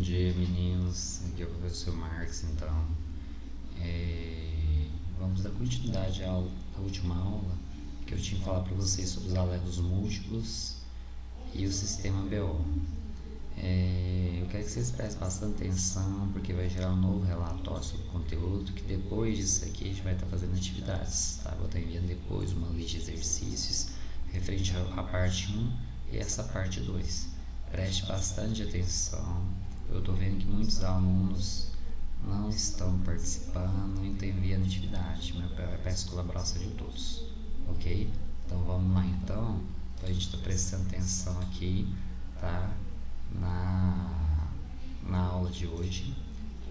dia, meninos. Aqui é o professor Marcos. Então, vamos dar continuidade à última aula que eu tinha falado para vocês sobre os alegos múltiplos e o sistema BO. Eu quero que vocês prestem bastante atenção, porque vai gerar um novo relatório sobre o conteúdo, que depois disso aqui a gente vai estar fazendo atividades, tá? Vou estar enviando depois uma lista de exercícios referente à parte 1 e essa parte 2. Preste bastante atenção. Eu estou vendo que muitos alunos não estão participando, não estão enviando atividade, mas eu peço colaboração de todos, ok? Então vamos lá, então a gente está prestando atenção aqui, tá? Na aula de hoje.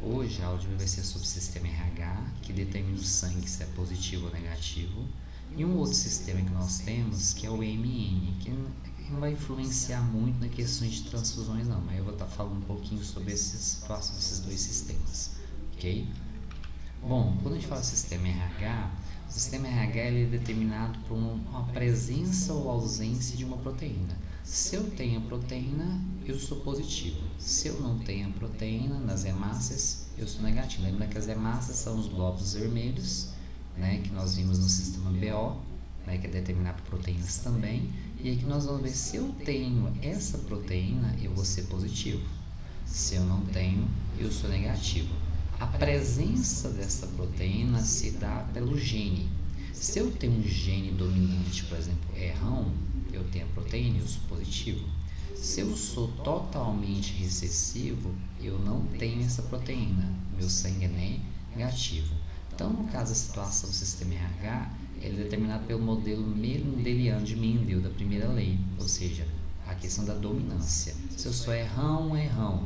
Hoje a aula de hoje vai ser sobre o sistema RH, que determina o sangue se é positivo ou negativo, e um outro sistema que nós temos, que é o MN, que não vai influenciar muito na questão de transfusões não, mas eu vou estar falando um pouquinho sobre essa situação desses dois sistemas, ok? Bom, quando a gente fala sistema RH, o sistema RH ele é determinado por uma presença ou ausência de uma proteína. Se eu tenho a proteína, eu sou positivo. Se eu não tenho a proteína nas hemácias, eu sou negativo. Lembra que as hemácias são os glóbulos vermelhos, né, que nós vimos no sistema BO, né, que é determinado por proteínas também. E aqui nós vamos ver se eu tenho essa proteína, eu vou ser positivo. Se eu não tenho, eu sou negativo. A presença dessa proteína se dá pelo gene. Se eu tenho um gene dominante, por exemplo, R1, eu tenho a proteína, eu sou positivo. Se eu sou totalmente recessivo, eu não tenho essa proteína, meu sangue é negativo. Então, no caso da situação do sistema RH, ele é determinado pelo modelo mendeliano de Mendel, da primeira lei, ou seja, a questão da dominância. Se eu sou R1,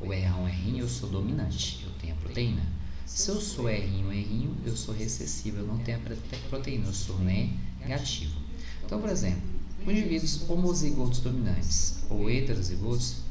o R1, eu sou dominante, eu tenho a proteína. Se eu sou R1, eu sou recessivo, eu não tenho a proteína, eu sou negativo. Então, por exemplo, indivíduos homozigotos dominantes ou heterozigotos,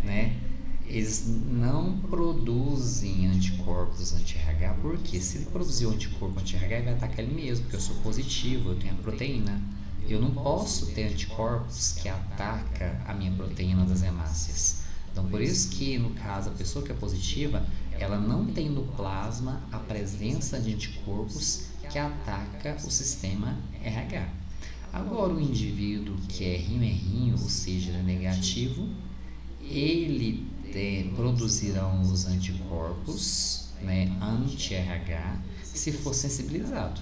né, eles não produzem anticorpos anti-RH, porque se ele produzir um anticorpo anti-RH, ele vai atacar ele mesmo, porque eu sou positivo, eu tenho a proteína. Eu não posso ter anticorpos que atacam a minha proteína das hemácias. Então, por isso que, no caso, a pessoa que é positiva, ela não tem no plasma a presença de anticorpos que ataca o sistema RH. Agora, o indivíduo que é R1, ou seja, ele é negativo, ele produzirão os anticorpos, né, anti-RH, se for sensibilizado.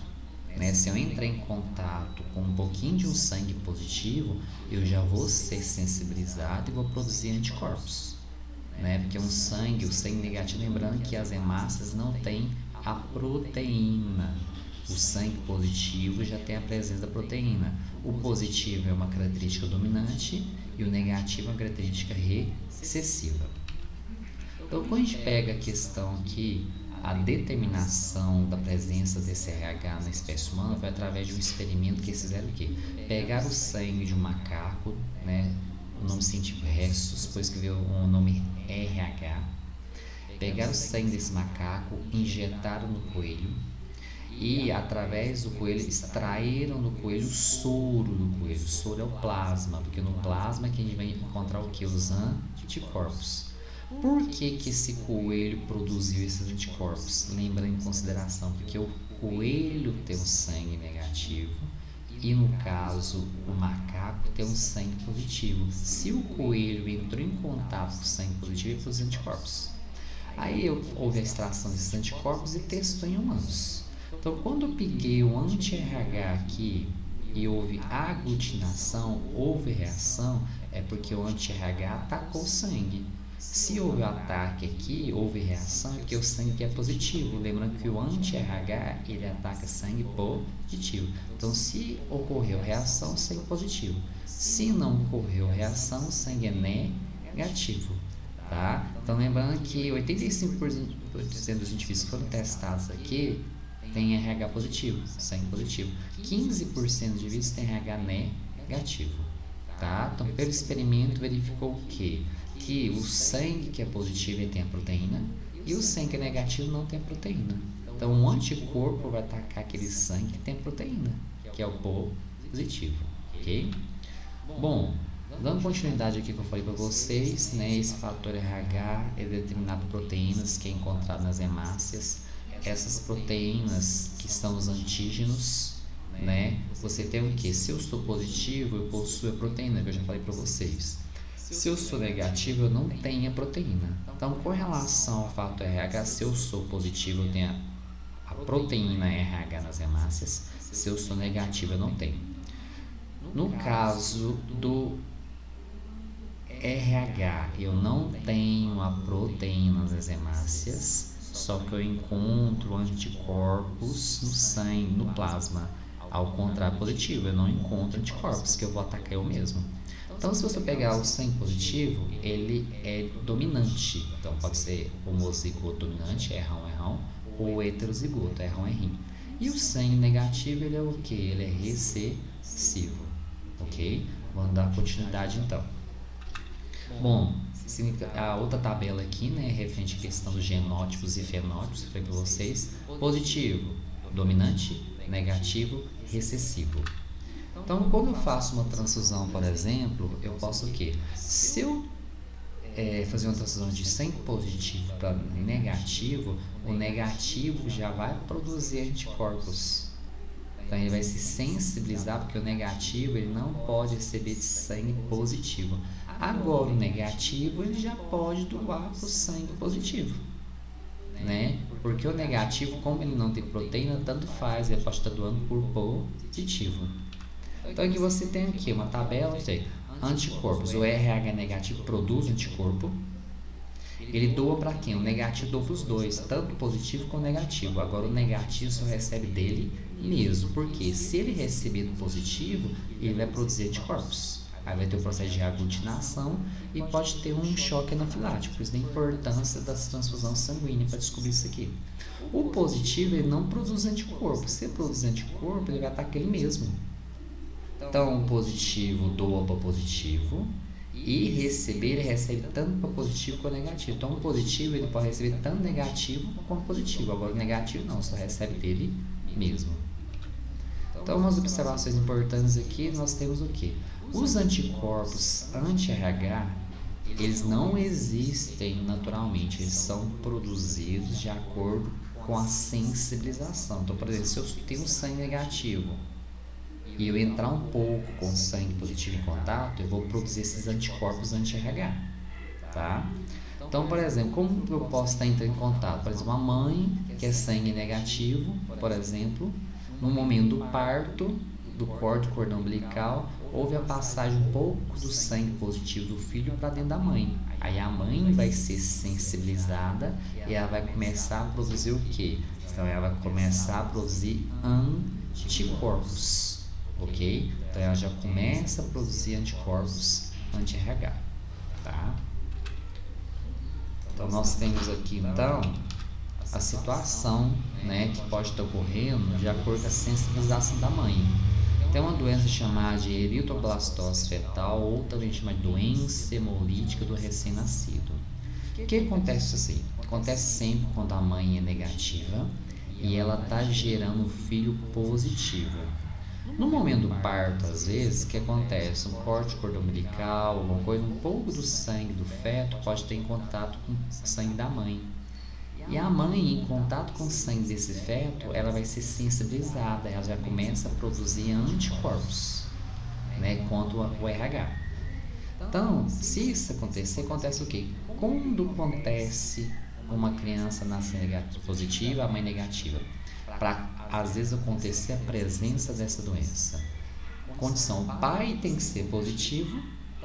Né? Se eu entrar em contato com um pouquinho de um sangue positivo, eu já vou ser sensibilizado e vou produzir anticorpos. Né? Porque o sangue negativo, lembrando que as hemácias não têm a proteína. O sangue positivo já tem a presença da proteína. O positivo é uma característica dominante e o negativo é uma característica recessiva. Então, quando a gente pega a questão aqui, a determinação da presença desse RH na espécie humana foi através de um experimento que eles fizeram o quê? Pegaram o sangue de um macaco, né? O nome científico Rhesus, depois que veio o nome RH. Pegaram o sangue desse macaco, injetaram no coelho e, através do coelho, extraíram do coelho o soro do coelho. O soro é o plasma, porque no plasma que a gente vai encontrar o que? Os anticorpos. Por que esse coelho produziu esses anticorpos? Lembra em consideração, porque o coelho tem um sangue negativo e, no caso, o macaco tem um sangue positivo. Se o coelho entrou em contato com o sangue positivo, ele produziu anticorpos. Aí houve a extração desses anticorpos e testou em humanos. Então, quando eu peguei o anti-RH aqui e houve aglutinação, houve reação, é porque o anti-RH atacou o sangue. Se houve ataque aqui, houve reação, é porque o sangue é positivo. Lembrando que o anti-RH, ele ataca sangue positivo. Então, se ocorreu reação, sangue positivo. Se não ocorreu reação, sangue é negativo. Tá? Então, lembrando que 85% dos indivíduos que foram testados aqui tem RH positivo, sangue positivo. 15% dos indivíduos tem RH negativo. Tá? Então, pelo experimento, verificou o quê? Que o sangue que é positivo ele tem a proteína e o sangue que é negativo não tem a proteína. Então, o anticorpo vai atacar aquele sangue que tem a proteína, que é o positivo. Ok? Bom, Dando continuidade aqui que eu falei para vocês, né, esse fator RH é determinado por proteínas que é encontrado nas hemácias. Essas proteínas que são os antígenos, né, você tem o que? Se eu sou positivo, eu possuo a proteína, que eu já falei para vocês. Se eu sou negativo, eu não tenho a proteína. Então, com relação ao fator RH, se eu sou positivo, eu tenho a proteína RH nas hemácias. Se eu sou negativo, eu não tenho. No caso do RH, eu não tenho a proteína nas hemácias, só que eu encontro anticorpos no sangue, no plasma. Ao contrário positivo, eu não encontro anticorpos, que eu vou atacar eu mesmo. Então, se você pegar o sangue positivo, ele é dominante. Então, pode ser homozigoto dominante, R1, ou heterozigoto, R1. E o sangue negativo, ele é o que? Ele é recessivo. Ok? Vamos dar continuidade então. Bom, a outra tabela aqui, né, referente à questão dos genótipos e fenótipos, eu falei para vocês, positivo, dominante, negativo, recessivo. Então, quando eu faço uma transfusão, por exemplo, eu posso o quê? Se eu fazer uma transfusão de sangue positivo para negativo, o negativo já vai produzir anticorpos. Então, ele vai se sensibilizar, porque o negativo ele não pode receber de sangue positivo. Agora, o negativo ele já pode doar para o sangue positivo, né? Porque o negativo, como ele não tem proteína, tanto faz, ele pode estar doando por positivo. Então, aqui você tem aqui uma tabela, anticorpos. O RH negativo produz anticorpo. Ele doa para quem? O negativo doa para os dois, tanto positivo como negativo. Agora, o negativo só recebe dele mesmo, porque se ele receber do positivo, ele vai produzir anticorpos. Aí vai ter o processo de aglutinação e pode ter um choque anafilático, por isso da importância da transfusão sanguínea para descobrir isso aqui. O positivo, ele não produz anticorpo. Se ele produzir anticorpo, ele vai atacar ele mesmo. Então, o positivo doa para positivo e ele recebe tanto para positivo quanto negativo. Então, o positivo ele pode receber tanto negativo quanto positivo. Agora, o negativo não, só recebe dele mesmo. Então, umas observações importantes aqui, nós temos o que? Os anticorpos anti-RH, eles não existem naturalmente, eles são produzidos de acordo com a sensibilização. Então, por exemplo, se eu tenho sangue negativo e eu entrar um pouco com sangue positivo em contato, eu vou produzir esses anticorpos anti-RH, tá? Então, por exemplo, como eu posso estar entrando em contato? Por exemplo, uma mãe que é sangue negativo, por exemplo, no momento do parto, do corte do cordão umbilical, houve a passagem um pouco do sangue positivo do filho para dentro da mãe. Aí a mãe vai ser sensibilizada e ela vai começar a produzir o quê? Então, ela vai começar a produzir anticorpos. Ok? Então ela já começa a produzir anticorpos anti-RH, tá? Então nós temos aqui então a situação, né, que pode estar ocorrendo de acordo com a sensibilização da mãe. Tem uma doença chamada de eritroblastose fetal, ou também chamada de doença hemolítica do recém-nascido. O que acontece assim? Acontece sempre quando a mãe é negativa e ela está gerando um filho positivo. No momento do parto, às vezes, o que acontece? Um corte de cordão umbilical, alguma coisa, um pouco do sangue do feto pode ter em contato com o sangue da mãe. E a mãe, em contato com o sangue desse feto, ela vai ser sensibilizada, ela já começa a produzir anticorpos, né, contra o RH. Então, se isso acontecer, acontece o quê? Quando acontece uma criança nascer positiva, a mãe negativa, para às vezes acontecer a presença dessa doença. Condição: o pai tem que ser positivo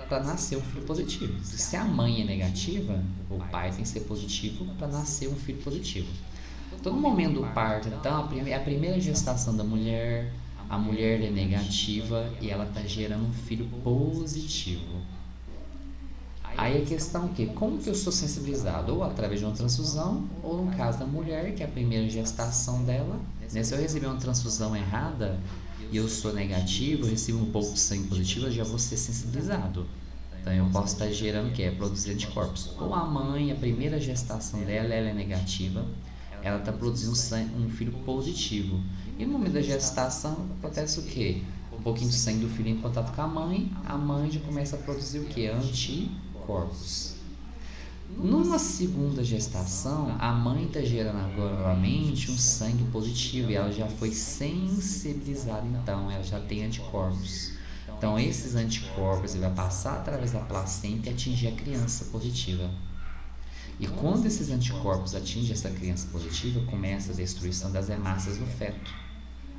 para nascer um filho positivo. Se a mãe é negativa, o pai tem que ser positivo para nascer um filho positivo. Então, no momento do parto, então, é a primeira gestação da mulher, a mulher é negativa e ela está gerando um filho positivo. Aí a questão é o quê? Como que eu sou sensibilizado? Ou através de uma transfusão, ou no caso da mulher, que é a primeira gestação dela, né? Se eu receber uma transfusão errada e eu sou negativo, eu recebo um pouco de sangue positivo, eu já vou ser sensibilizado. Então eu posso estar gerando o quê? Produzir anticorpos. Ou a mãe, a primeira gestação dela, ela é negativa, ela está produzindo um filho positivo. E no momento da gestação, acontece o quê? um pouquinho de sangue do filho em contato com a mãe já começa a produzir o que? Anticorpos. Numa segunda gestação, a mãe está gerando agora novamente um sangue positivo e ela já foi sensibilizada, então ela já tem anticorpos. Então esses anticorpos ele vai passar através da placenta e atingir a criança positiva. E quando esses anticorpos atingem essa criança positiva, começa a destruição das hemácias do feto.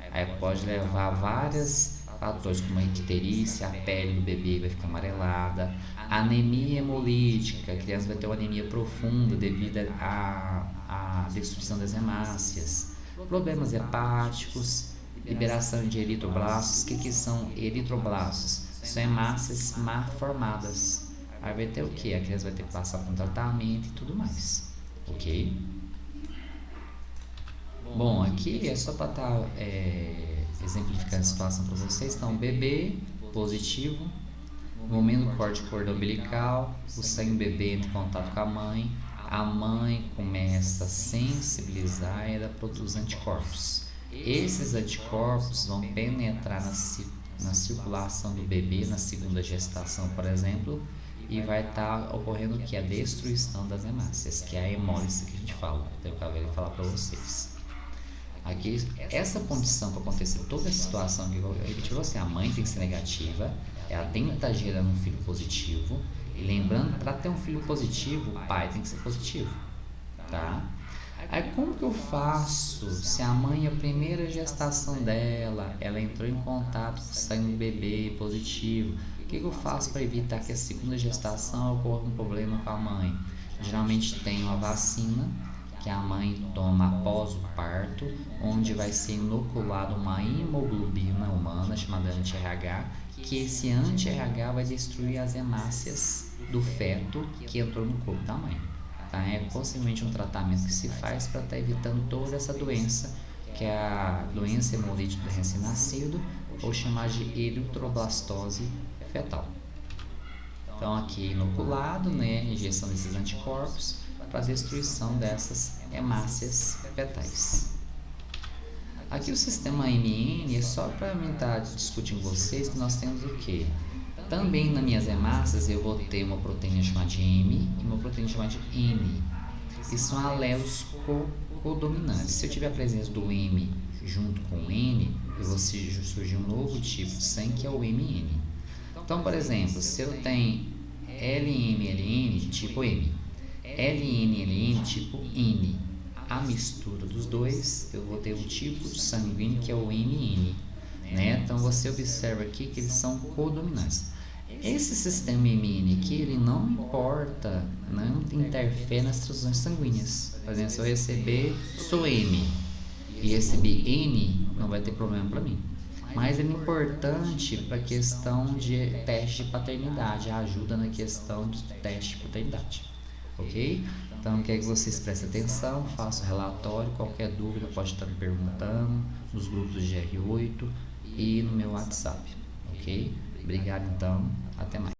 Aí pode levar a vários fatores como a icterícia, a pele do bebê vai ficar amarelada, anemia hemolítica, a criança vai ter uma anemia profunda devido à destruição das hemácias, problemas hepáticos, liberação de eritroblastos. O que são eritroblastos? São hemácias mal formadas. Aí vai ter o que? A criança vai ter que passar por um tratamento e tudo mais, ok? Bom, aqui é só para estar exemplificando a situação para vocês. Então, bebê positivo, no momento do corte de cordão umbilical, o sangue do bebê entra em contato com a mãe começa a sensibilizar e ela produz anticorpos. Esses anticorpos vão penetrar na circulação do bebê na segunda gestação, por exemplo, e vai estar ocorrendo o que? A destruição das hemácias, que é a hemólise que a gente fala. Eu acabei de falar para vocês. Aqui, essa condição para acontecer toda essa situação que eu repeti você, a mãe tem que ser negativa, ela tem que estar gerando um filho positivo, e lembrando, para ter um filho positivo, o pai tem que ser positivo, tá? Aí como que eu faço se a mãe, a primeira gestação dela, ela entrou em contato com o sangue do bebê positivo? O que eu faço para evitar que a segunda gestação ocorra um problema com a mãe? Geralmente tem uma vacina que a mãe toma após o parto, onde vai ser inoculada uma hemoglobina humana chamada anti-RH, que esse anti-RH vai destruir as hemácias do feto que entrou no corpo da mãe. Tá? É possivelmente um tratamento que se faz para estar evitando toda essa doença, que é a doença hemolítica do recém-nascido, ou chamada de eritroblastose fetal. Então aqui inoculado, né, injeção desses anticorpos para a destruição dessas hemácias fetais. Aqui o sistema AMN é só para mim estar discutindo com vocês que nós temos o que? Também nas minhas hemácias eu vou ter uma proteína chamada de M e uma proteína chamada de N. E são alelos codominantes. Se eu tiver a presença do M junto com o N, eu vou surgir um novo tipo de sangue que é o MN. Então, por exemplo, se eu tenho LM-LN tipo M, LN-LN tipo N, a mistura dos dois, eu vou ter um tipo de sanguíneo que é o MN, né? Então você observa aqui que eles são codominantes. Esse sistema MN aqui, ele não importa, não interfere nas transfusões sanguíneas. Por exemplo, se eu receber sou M e receber N, não vai ter problema para mim. Mas é importante para a questão de teste de paternidade, ajuda na questão de teste de paternidade, ok? Então, quero que vocês prestem atenção, façam relatório, qualquer dúvida pode estar me perguntando nos grupos de GR8 e no meu WhatsApp, ok? Obrigado então, até mais.